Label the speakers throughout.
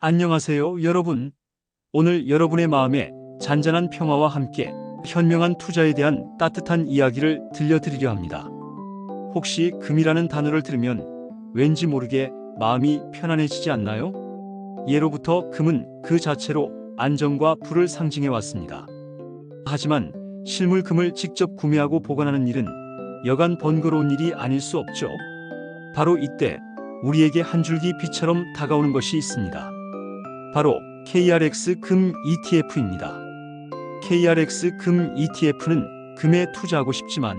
Speaker 1: 안녕하세요, 여러분. 오늘 여러분의 마음에 잔잔한 평화와 함께 현명한 투자에 대한 따뜻한 이야기를 들려드리려 합니다. 혹시 금이라는 단어를 들으면 왠지 모르게 마음이 편안해지지 않나요? 예로부터 금은 그 자체로 안정과 부를 상징해 왔습니다. 하지만 실물 금을 직접 구매하고 보관하는 일은 여간 번거로운 일이 아닐 수 없죠. 바로 이때 우리에게 한 줄기 빛처럼 다가오는 것이 있습니다. 바로 KRX 금 ETF입니다. KRX 금 ETF는 금에 투자하고 싶지만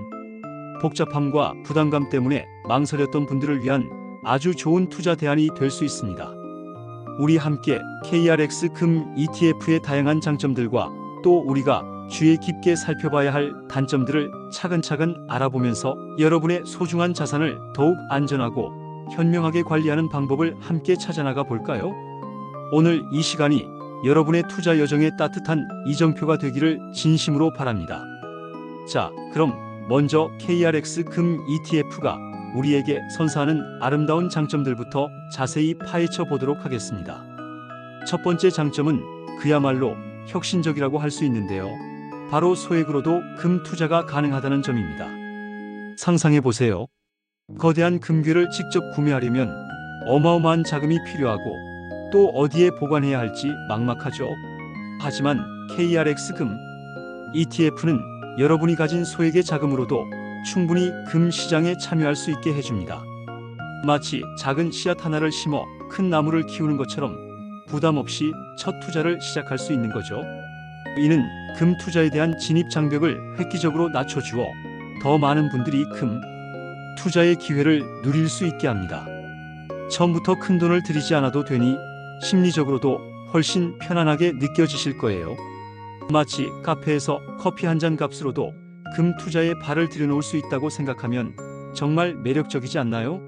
Speaker 1: 복잡함과 부담감 때문에 망설였던 분들을 위한 아주 좋은 투자 대안이 될 수 있습니다. 우리 함께 KRX 금 ETF의 다양한 장점들과 또 우리가 주의 깊게 살펴봐야 할 단점들을 차근차근 알아보면서 여러분의 소중한 자산을 더욱 안전하고 현명하게 관리하는 방법을 함께 찾아나가 볼까요? 오늘 이 시간이 여러분의 투자 여정에 따뜻한 이정표가 되기를 진심으로 바랍니다. 자, 그럼 먼저 KRX 금 ETF가 우리에게 선사하는 아름다운 장점들부터 자세히 파헤쳐 보도록 하겠습니다. 첫 번째 장점은 그야말로 혁신적이라고 할 수 있는데요. 바로 소액으로도 금 투자가 가능하다는 점입니다. 상상해 보세요. 거대한 금괴를 직접 구매하려면 어마어마한 자금이 필요하고 또 어디에 보관해야 할지 막막하죠. 하지만 KRX 금 ETF는 여러분이 가진 소액의 자금으로도 충분히 금 시장에 참여할 수 있게 해줍니다. 마치 작은 씨앗 하나를 심어 큰 나무를 키우는 것처럼 부담 없이 첫 투자를 시작할 수 있는 거죠. 이는 금 투자에 대한 진입 장벽을 획기적으로 낮춰주어 더 많은 분들이 금 투자의 기회를 누릴 수 있게 합니다. 처음부터 큰 돈을 들이지 않아도 되니 심리적으로도 훨씬 편안하게 느껴지실 거예요. 마치 카페에서 커피 한 잔 값으로도 금 투자에 발을 들여놓을 수 있다고 생각하면 정말 매력적이지 않나요?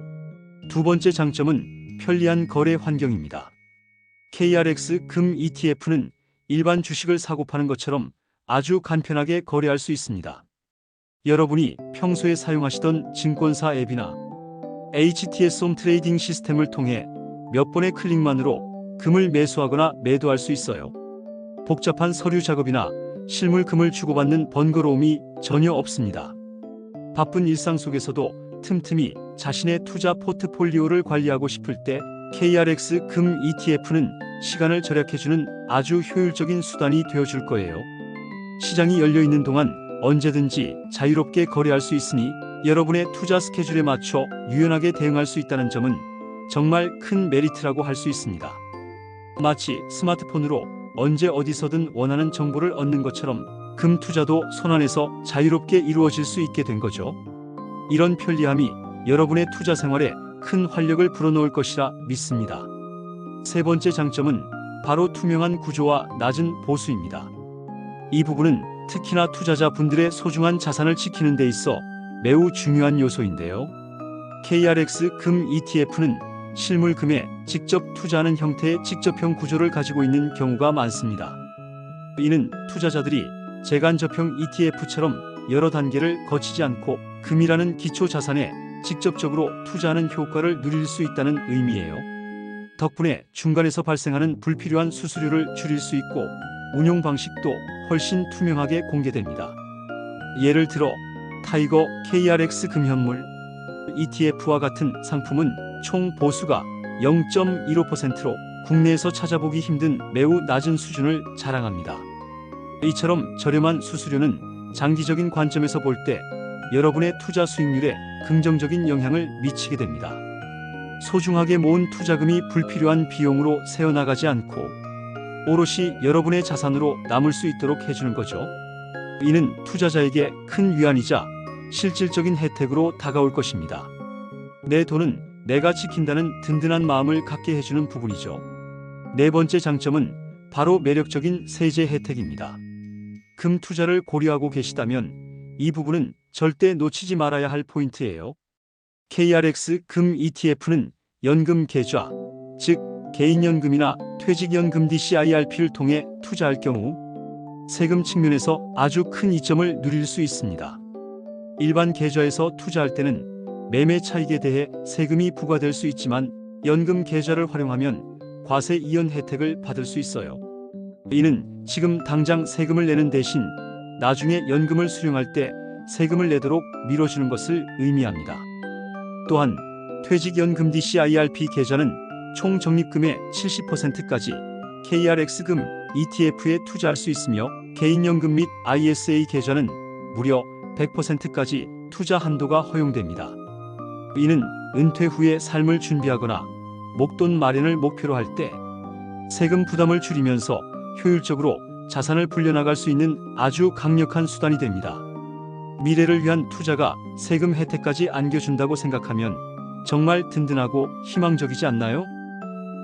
Speaker 1: 두 번째 장점은 편리한 거래 환경입니다. KRX 금 ETF는 일반 주식을 사고 파는 것처럼 아주 간편하게 거래할 수 있습니다. 여러분이 평소에 사용하시던 증권사 앱이나 HTS 홈 트레이딩 시스템을 통해 몇 번의 클릭만으로 금을 매수하거나 매도할 수 있어요. 복잡한 서류 작업이나 실물 금을 주고받는 번거로움이 전혀 없습니다. 바쁜 일상 속에서도 틈틈이 자신의 투자 포트폴리오를 관리하고 싶을 때 KRX 금 ETF는 시간을 절약해주는 아주 효율적인 수단이 되어줄 거예요. 시장이 열려있는 동안 언제든지 자유롭게 거래할 수 있으니 여러분의 투자 스케줄에 맞춰 유연하게 대응할 수 있다는 점은 정말 큰 메리트라고 할 수 있습니다. 마치 스마트폰으로 언제 어디서든 원하는 정보를 얻는 것처럼 금 투자도 손안에서 자유롭게 이루어질 수 있게 된 거죠. 이런 편리함이 여러분의 투자 생활에 큰 활력을 불어넣을 것이라 믿습니다. 세 번째 장점은 바로 투명한 구조와 낮은 보수입니다. 이 부분은 특히나 투자자 분들의 소중한 자산을 지키는 데 있어 매우 중요한 요소인데요. KRX 금 ETF는 실물 금에 직접 투자하는 형태의 직접형 구조를 가지고 있는 경우가 많습니다. 이는 투자자들이 재간접형 ETF처럼 여러 단계를 거치지 않고 금이라는 기초 자산에 직접적으로 투자하는 효과를 누릴 수 있다는 의미예요. 덕분에 중간에서 발생하는 불필요한 수수료를 줄일 수 있고 운용 방식도 훨씬 투명하게 공개됩니다. 예를 들어 타이거 KRX 금현물 ETF와 같은 상품은 총 보수가 0.15%로 국내에서 찾아보기 힘든 매우 낮은 수준을 자랑합니다. 이처럼 저렴한 수수료는 장기적인 관점에서 볼 때 여러분의 투자 수익률에 긍정적인 영향을 미치게 됩니다. 소중하게 모은 투자금이 불필요한 비용으로 새어나가지 않고 오롯이 여러분의 자산으로 남을 수 있도록 해주는 거죠. 이는 투자자에게 큰 위안이자 실질적인 혜택으로 다가올 것입니다. 내 돈은 내가 지킨다는 든든한 마음을 갖게 해주는 부분이죠. 네 번째 장점은 바로 매력적인 세제 혜택입니다. 금 투자를 고려하고 계시다면 이 부분은 절대 놓치지 말아야 할 포인트예요. KRX 금 ETF는 연금 계좌, 즉 개인연금이나 퇴직연금 DCIRP를 통해 투자할 경우 세금 측면에서 아주 큰 이점을 누릴 수 있습니다. 일반 계좌에서 투자할 때는 매매 차익에 대해 세금이 부과될 수 있지만 연금 계좌를 활용하면 과세 이연 혜택을 받을 수 있어요. 이는 지금 당장 세금을 내는 대신 나중에 연금을 수령할 때 세금을 내도록 밀어주는 것을 의미합니다. 또한 퇴직연금 DCIRP 계좌는 총 적립금의 70%까지 KRX금 ETF에 투자할 수 있으며 개인연금 및 ISA 계좌는 무려 100%까지 투자 한도가 허용됩니다. 이는 은퇴 후에 삶을 준비하거나 목돈 마련을 목표로 할 때 세금 부담을 줄이면서 효율적으로 자산을 불려나갈 수 있는 아주 강력한 수단이 됩니다. 미래를 위한 투자가 세금 혜택까지 안겨준다고 생각하면 정말 든든하고 희망적이지 않나요?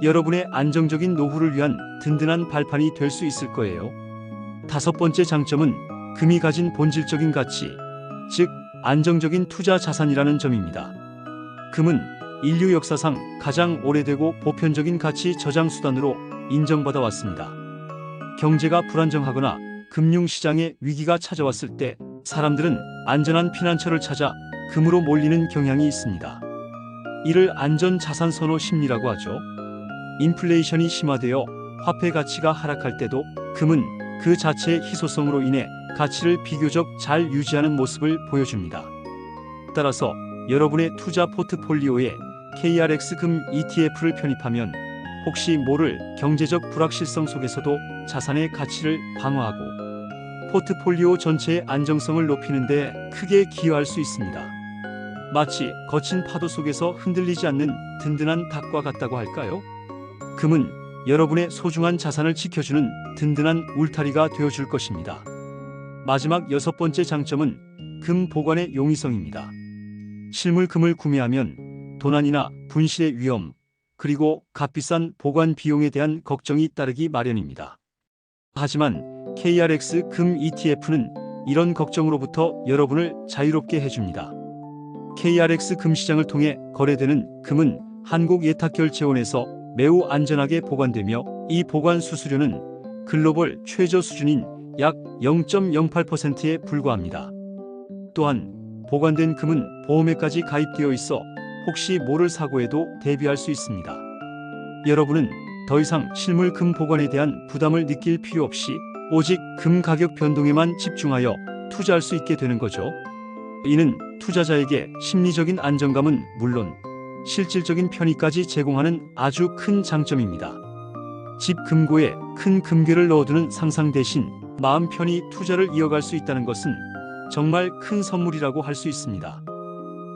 Speaker 1: 여러분의 안정적인 노후를 위한 든든한 발판이 될 수 있을 거예요. 다섯 번째 장점은 금이 가진 본질적인 가치, 즉 안정적인 투자 자산이라는 점입니다. 금은 인류 역사상 가장 오래되고 보편적인 가치 저장 수단으로 인정받아 왔습니다. 경제가 불안정하거나 금융시장에 위기가 찾아왔을 때 사람들은 안전한 피난처를 찾아 금으로 몰리는 경향이 있습니다. 이를 안전자산 선호 심리라고 하죠. 인플레이션이 심화되어 화폐 가치가 하락할 때도 금은 그 자체의 희소성으로 인해 가치를 비교적 잘 유지하는 모습을 보여줍니다. 따라서 여러분의 투자 포트폴리오에 KRX 금 ETF를 편입하면 혹시 모를 경제적 불확실성 속에서도 자산의 가치를 방어하고 포트폴리오 전체의 안정성을 높이는 데 크게 기여할 수 있습니다. 마치 거친 파도 속에서 흔들리지 않는 든든한 닭과 같다고 할까요? 금은 여러분의 소중한 자산을 지켜주는 든든한 울타리가 되어줄 것입니다. 마지막 여섯 번째 장점은 금 보관의 용이성입니다. 실물 금을 구매하면 도난이나 분실의 위험, 그리고 값비싼 보관 비용에 대한 걱정이 따르기 마련입니다. 하지만 KRX 금 ETF는 이런 걱정으로부터 여러분을 자유롭게 해줍니다. KRX 금 시장을 통해 거래되는 금은 한국예탁결제원에서 매우 안전하게 보관되며 이 보관 수수료는 글로벌 최저 수준인 약 0.08%에 불과합니다. 또한 보관된 금은 보험에까지 가입되어 있어 혹시 모를 사고에도 대비할 수 있습니다. 여러분은 더 이상 실물 금 보관에 대한 부담을 느낄 필요 없이 오직 금 가격 변동에만 집중하여 투자할 수 있게 되는 거죠. 이는 투자자에게 심리적인 안정감은 물론 실질적인 편의까지 제공하는 아주 큰 장점입니다. 집 금고에 큰 금괴를 넣어두는 상상 대신 마음 편히 투자를 이어갈 수 있다는 것은 정말 큰 선물이라고 할 수 있습니다.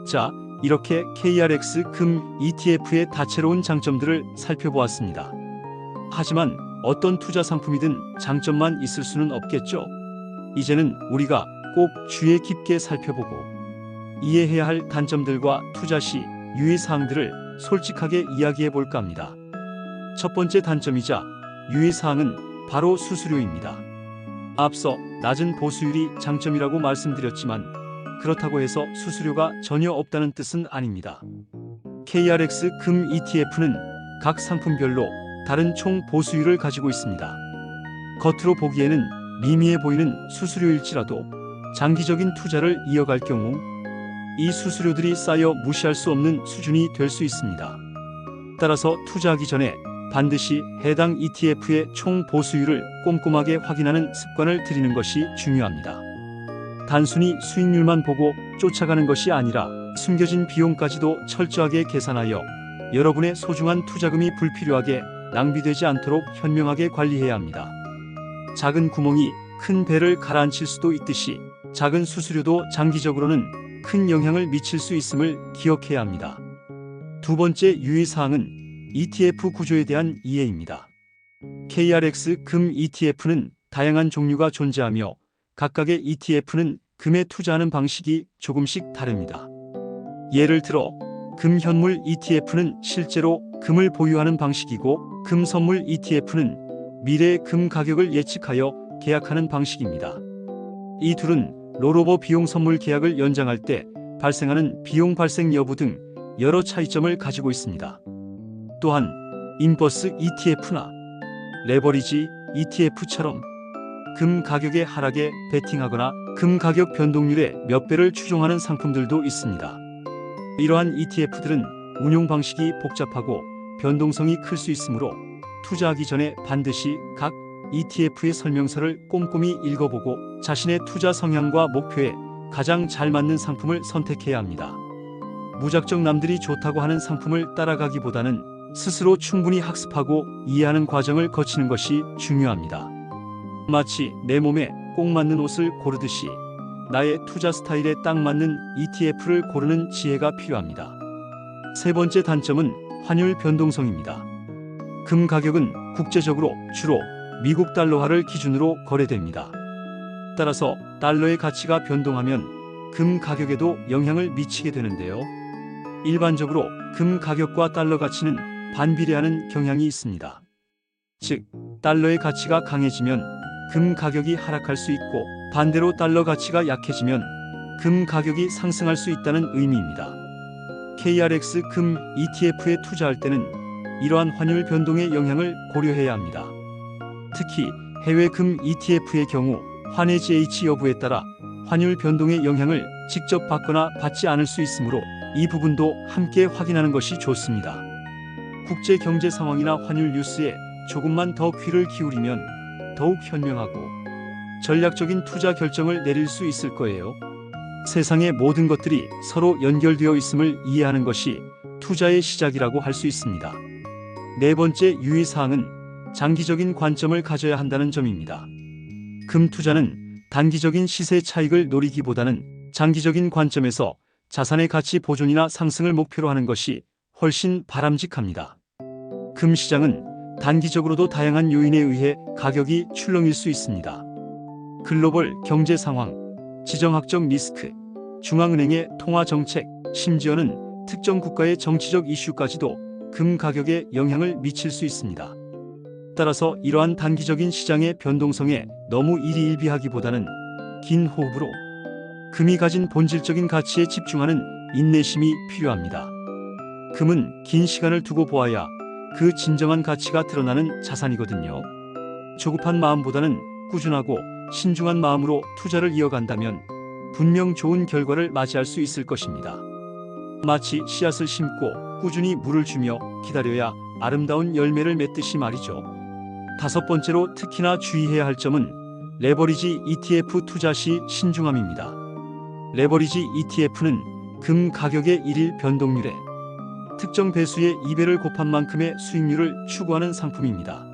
Speaker 1: 자, 이렇게 KRX 금 ETF의 다채로운 장점들을 살펴보았습니다. 하지만 어떤 투자 상품이든 장점만 있을 수는 없겠죠. 이제는 우리가 꼭 주의 깊게 살펴보고 이해해야 할 단점들과 투자 시 유의사항들을 솔직하게 이야기해 볼까 합니다. 첫 번째 단점이자 유의사항은 바로 수수료입니다. 앞서 낮은 보수율이 장점이라고 말씀드렸지만 그렇다고 해서 수수료가 전혀 없다는 뜻은 아닙니다. KRX 금 ETF는 각 상품별로 다른 총 보수율을 가지고 있습니다. 겉으로 보기에는 미미해 보이는 수수료일지라도 장기적인 투자를 이어갈 경우 이 수수료들이 쌓여 무시할 수 없는 수준이 될 수 있습니다. 따라서 투자하기 전에 반드시 해당 ETF의 총 보수율을 꼼꼼하게 확인하는 습관을 들이는 것이 중요합니다. 단순히 수익률만 보고 쫓아가는 것이 아니라 숨겨진 비용까지도 철저하게 계산하여 여러분의 소중한 투자금이 불필요하게 낭비되지 않도록 현명하게 관리해야 합니다. 작은 구멍이 큰 배를 가라앉힐 수도 있듯이 작은 수수료도 장기적으로는 큰 영향을 미칠 수 있음을 기억해야 합니다. 두 번째 유의사항은 ETF 구조에 대한 이해입니다. KRX 금 ETF는 다양한 종류가 존재하며 각각의 ETF는 금에 투자하는 방식이 조금씩 다릅니다. 예를 들어 금 현물 ETF는 실제로 금을 보유하는 방식이고 금 선물 ETF는 미래의 금 가격을 예측하여 계약하는 방식입니다. 이 둘은 롤오버 비용 선물 계약을 연장할 때 발생하는 비용 발생 여부 등 여러 차이점을 가지고 있습니다. 또한 인버스 ETF나 레버리지 ETF처럼 금 가격의 하락에 베팅하거나 금 가격 변동률의 몇 배를 추종하는 상품들도 있습니다. 이러한 ETF들은 운용 방식이 복잡하고 변동성이 클 수 있으므로 투자하기 전에 반드시 각 ETF의 설명서를 꼼꼼히 읽어보고 자신의 투자 성향과 목표에 가장 잘 맞는 상품을 선택해야 합니다. 무작정 남들이 좋다고 하는 상품을 따라가기보다는 스스로 충분히 학습하고 이해하는 과정을 거치는 것이 중요합니다. 마치 내 몸에 꼭 맞는 옷을 고르듯이 나의 투자 스타일에 딱 맞는 ETF를 고르는 지혜가 필요합니다. 세 번째 단점은 환율 변동성입니다. 금 가격은 국제적으로 주로 미국 달러화를 기준으로 거래됩니다. 따라서 달러의 가치가 변동하면 금 가격에도 영향을 미치게 되는데요. 일반적으로 금 가격과 달러 가치는 반비례하는 경향이 있습니다. 즉, 달러의 가치가 강해지면 금 가격이 하락할 수 있고 반대로 달러 가치가 약해지면 금 가격이 상승할 수 있다는 의미입니다. KRX 금 ETF에 투자할 때는 이러한 환율 변동의 영향을 고려해야 합니다. 특히 해외 금 ETF의 경우 환의 GH 여부에 따라 환율 변동의 영향을 직접 받거나 받지 않을 수 있으므로 이 부분도 함께 확인하는 것이 좋습니다. 국제 경제 상황이나 환율 뉴스에 조금만 더 귀를 기울이면 더욱 현명하고 전략적인 투자 결정을 내릴 수 있을 거예요. 세상의 모든 것들이 서로 연결되어 있음을 이해하는 것이 투자의 시작이라고 할 수 있습니다. 네 번째 유의사항은 장기적인 관점을 가져야 한다는 점입니다. 금 투자는 단기적인 시세 차익을 노리기보다는 장기적인 관점에서 자산의 가치 보존이나 상승을 목표로 하는 것이 훨씬 바람직합니다. 금 시장은 단기적으로도 다양한 요인에 의해 가격이 출렁일 수 있습니다. 글로벌 경제 상황, 지정학적 리스크, 중앙은행의 통화 정책, 심지어는 특정 국가의 정치적 이슈까지도 금 가격에 영향을 미칠 수 있습니다. 따라서 이러한 단기적인 시장의 변동성에 너무 일희일비하기보다는 긴 호흡으로 금이 가진 본질적인 가치에 집중하는 인내심이 필요합니다. 금은 긴 시간을 두고 보아야 그 진정한 가치가 드러나는 자산이거든요. 조급한 마음보다는 꾸준하고 신중한 마음으로 투자를 이어간다면 분명 좋은 결과를 맞이할 수 있을 것입니다. 마치 씨앗을 심고 꾸준히 물을 주며 기다려야 아름다운 열매를 맺듯이 말이죠. 다섯 번째로 특히나 주의해야 할 점은 레버리지 ETF 투자 시 신중함입니다. 레버리지 ETF는 금 가격의 일일 변동률에 특정 배수의 2배를 곱한 만큼의 수익률을 추구하는 상품입니다.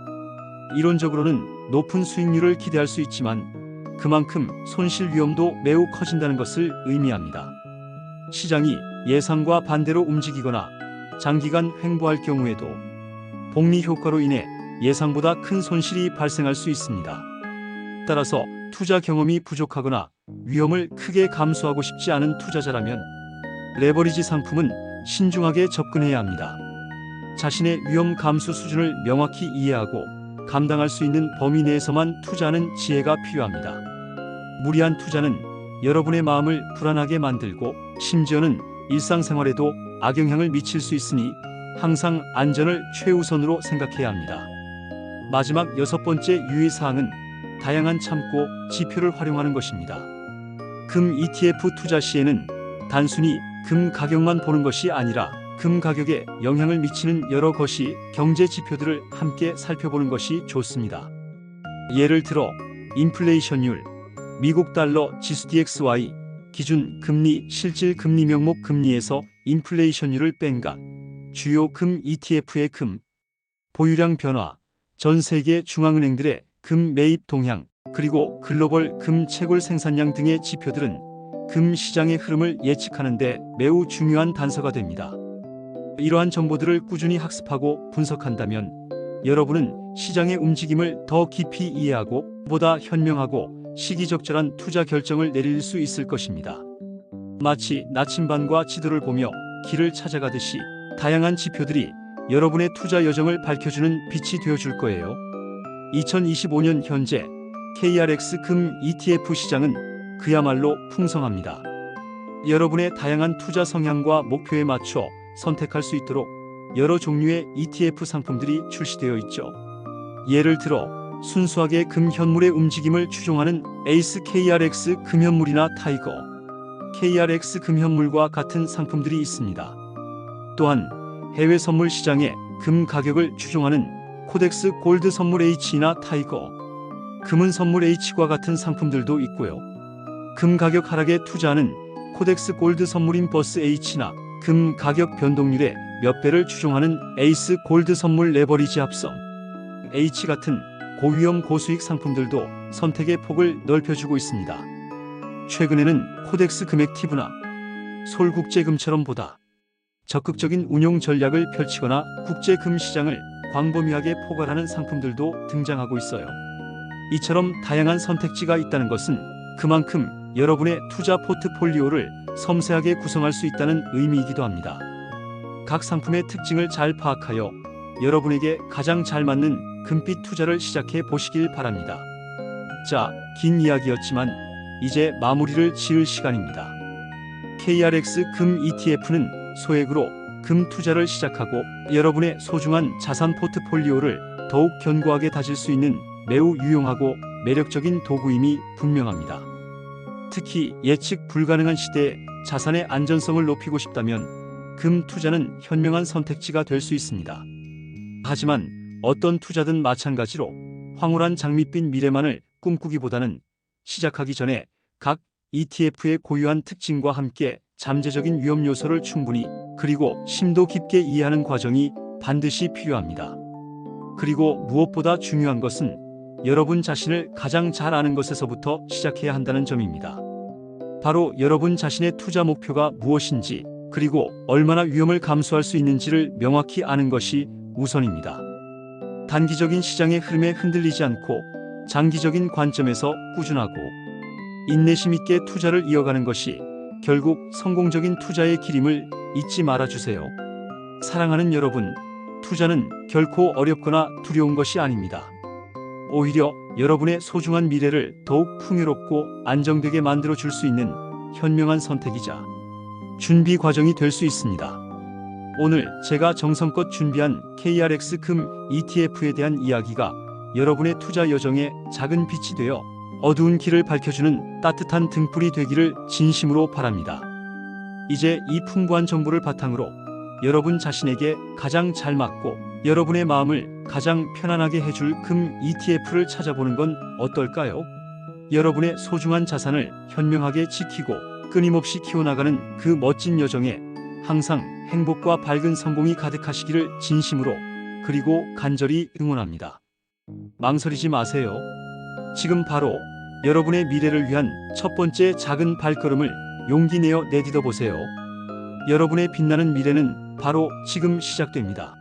Speaker 1: 이론적으로는 높은 수익률을 기대할 수 있지만 그만큼 손실 위험도 매우 커진다는 것을 의미합니다. 시장이 예상과 반대로 움직이거나 장기간 횡보할 경우에도 복리 효과로 인해 예상보다 큰 손실이 발생할 수 있습니다. 따라서 투자 경험이 부족하거나 위험을 크게 감수하고 싶지 않은 투자자라면 레버리지 상품은 신중하게 접근해야 합니다. 자신의 위험 감수 수준을 명확히 이해하고 감당할 수 있는 범위 내에서만 투자하는 지혜가 필요합니다. 무리한 투자는 여러분의 마음을 불안하게 만들고 심지어는 일상생활에도 악영향을 미칠 수 있으니 항상 안전을 최우선으로 생각해야 합니다. 마지막 여섯 번째 유의사항은 다양한 참고 지표를 활용하는 것입니다. 금 ETF 투자 시에는 단순히 금 가격만 보는 것이 아니라 금 가격에 영향을 미치는 여러 것이 경제 지표들을 함께 살펴보는 것이 좋습니다. 예를 들어 인플레이션율, 미국 달러 지수 DXY, 기준 금리, 실질 금리 명목 금리에서 인플레이션율을 뺀각, 주요 금 ETF의 금 보유량 변화, 전 세계 중앙은행들의 금 매입 동향, 그리고 글로벌 금 채굴 생산량 등의 지표들은 금 시장의 흐름을 예측하는 데 매우 중요한 단서가 됩니다. 이러한 정보들을 꾸준히 학습하고 분석한다면 여러분은 시장의 움직임을 더 깊이 이해하고 보다 현명하고 시기적절한 투자 결정을 내릴 수 있을 것입니다. 마치 나침반과 지도를 보며 길을 찾아가듯이 다양한 지표들이 여러분의 투자 여정을 밝혀주는 빛이 되어줄 거예요. 2025년 현재 KRX 금 ETF 시장은 그야말로 풍성합니다. 여러분의 다양한 투자 성향과 목표에 맞춰 선택할 수 있도록 여러 종류의 ETF 상품들이 출시되어 있죠. 예를 들어 순수하게 금 현물의 움직임을 추종하는 에이스 KRX 금현물이나 타이거, KRX 금현물과 같은 상품들이 있습니다. 또한 해외 선물 시장에 금 가격을 추종하는 코덱스 골드 선물 H나 타이거, 금은 선물 H과 같은 상품들도 있고요. 금 가격 하락에 투자하는 코덱스 골드 선물인 버스 H나 금 가격 변동률의 몇 배를 추종하는 에이스 골드 선물 레버리지 합성 H 같은 고위험 고수익 상품들도 선택의 폭을 넓혀주고 있습니다. 최근에는 코덱스 금액티브나 솔국제금처럼 보다 적극적인 운용 전략을 펼치거나 국제금 시장을 광범위하게 포괄하는 상품들도 등장하고 있어요. 이처럼 다양한 선택지가 있다는 것은 그만큼 여러분의 투자 포트폴리오를 섬세하게 구성할 수 있다는 의미이기도 합니다. 각 상품의 특징을 잘 파악하여 여러분에게 가장 잘 맞는 금빛 투자를 시작해 보시길 바랍니다. 자, 긴 이야기였지만 이제 마무리를 지을 시간입니다. KRX 금 ETF는 소액으로 금 투자를 시작하고 여러분의 소중한 자산 포트폴리오를 더욱 견고하게 다질 수 있는 매우 유용하고 매력적인 도구임이 분명합니다. 특히 예측 불가능한 시대에 자산의 안전성을 높이고 싶다면 금 투자는 현명한 선택지가 될 수 있습니다. 하지만 어떤 투자든 마찬가지로 황홀한 장밋빛 미래만을 꿈꾸기보다는 시작하기 전에 각 ETF의 고유한 특징과 함께 잠재적인 위험 요소를 충분히 그리고 심도 깊게 이해하는 과정이 반드시 필요합니다. 그리고 무엇보다 중요한 것은 여러분 자신을 가장 잘 아는 것에서부터 시작해야 한다는 점입니다. 바로 여러분 자신의 투자 목표가 무엇인지 그리고 얼마나 위험을 감수할 수 있는지를 명확히 아는 것이 우선입니다. 단기적인 시장의 흐름에 흔들리지 않고 장기적인 관점에서 꾸준하고 인내심 있게 투자를 이어가는 것이 결국 성공적인 투자의 길임을 잊지 말아주세요. 사랑하는 여러분, 투자는 결코 어렵거나 두려운 것이 아닙니다. 오히려 여러분의 소중한 미래를 더욱 풍요롭고 안정되게 만들어 줄 수 있는 현명한 선택이자 준비 과정이 될 수 있습니다. 오늘 제가 정성껏 준비한 KRX 금 ETF에 대한 이야기가 여러분의 투자 여정에 작은 빛이 되어 어두운 길을 밝혀주는 따뜻한 등불이 되기를 진심으로 바랍니다. 이제 이 풍부한 정보를 바탕으로 여러분 자신에게 가장 잘 맞고 여러분의 마음을 가장 편안하게 해줄 금 ETF를 찾아보는 건 어떨까요? 여러분의 소중한 자산을 현명하게 지키고 끊임없이 키워나가는 그 멋진 여정에 항상 행복과 밝은 성공이 가득하시기를 진심으로 그리고 간절히 응원합니다. 망설이지 마세요. 지금 바로 여러분의 미래를 위한 첫 번째 작은 발걸음을 용기 내어 내딛어 보세요. 여러분의 빛나는 미래는 바로 지금 시작됩니다.